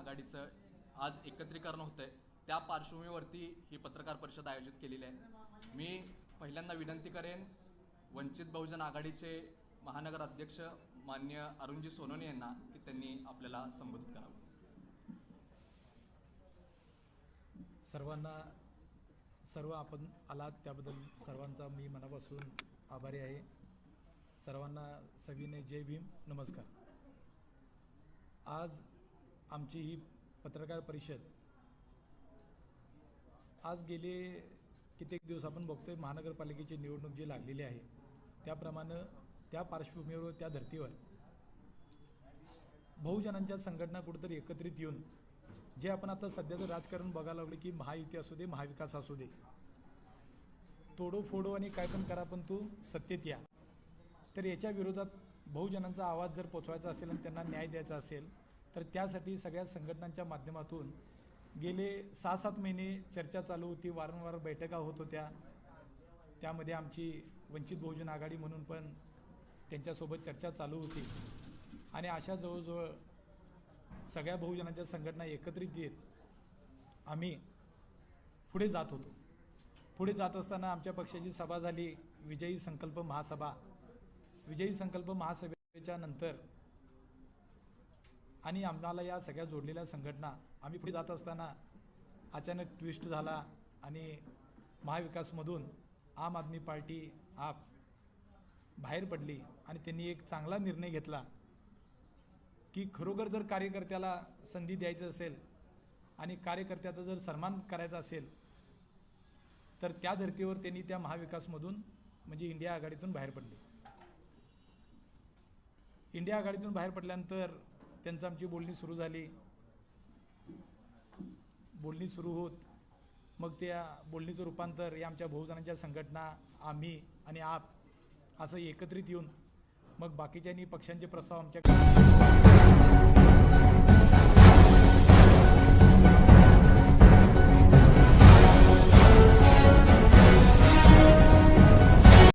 आघाडीचं आज एकत्रीकरण होतंय, त्या पार्श्वभूमीवरती ही पत्रकार परिषद आयोजित केलेली आहे। मी पहिल्यांदा विनंती करेन वंचित बहुजन आघाडीचे महानगर अध्यक्ष माननीय अरुणजी सोनवणे यांना की त्यांनी आपल्याला संबोधित करावं। सर्व आपण आलात त्याबद्दल सर्वांचा मी मनापासून आभारी आहे। सर्वांना सविनय जय भीम, नमस्कार। आज आमची ही पत्रकार परिषद आज गेले कित्येक दिवस आपण बघतोय महानगरपालिकेची निवडणूक जी लागलेली आहे त्याप्रमाणे त्या पार्श्वभूमीवर त्या धर्तीवर बहुजनांच्या संघटना कुठेतरी एकत्रित येऊन जे आपण आता सध्याचं राजकारण बघायला लागले की महायुती असू दे महाविकास असू दे, तोडो फोडो आणि काय पण करा पण तू सत्तेत या, तर याच्या विरोधात बहुजनांचा आवाज जर पोचवायचा असेल आणि त्यांना न्याय द्यायचा असेल तर त्यासाठी सगळ्या संघटनांच्या माध्यमातून गेले 6-7 महिने चर्चा चालू होती, वारंवार बैठका होत होत्या। त्यामध्ये आमची वंचित बहुजन आघाडी म्हणून पण त्यांच्यासोबत चर्चा चालू होती आणि अशा जवळजवळ सगळ्या बहुजनांच्या संघटना एकत्रित येत आम्ही पुढे जात होतो। पुढे जात असताना आमच्या पक्षाची सभा झाली, विजयी संकल्प महासभा। विजयी संकल्प महासभेच्या नंतर आणि आम्हाला या सगळ्या जोडलेल्या संघटना आम्ही पुढे जात असताना अचानक ट्विस्ट झाला आणि महाविकासमधून आम आदमी पार्टी आप बाहेर पडली आणि त्यांनी एक चांगला निर्णय घेतला की खरोखर जर कार्यकर्त्याला संधी द्यायचं असेल आणि कार्यकर्त्याचा जर सन्मान करायचा असेल तर त्या धर्तीवर त्यांनी त्या महाविकासमधून म्हणजे इंडिया आघाडीतून बाहेर पडले। इंडिया आघाडीतून बाहेर पडल्यानंतर त्यांचं आमची बोलणी सुरू झाली। बोलणी सुरू होत मग त्या बोलणीचं रूपांतर या आमच्या बहुजनांच्या संघटना आम्ही आणि आप असं एकत्रित येऊन मग बाकीच्यांनी पक्षांचे प्रस्ताव आमच्याकडे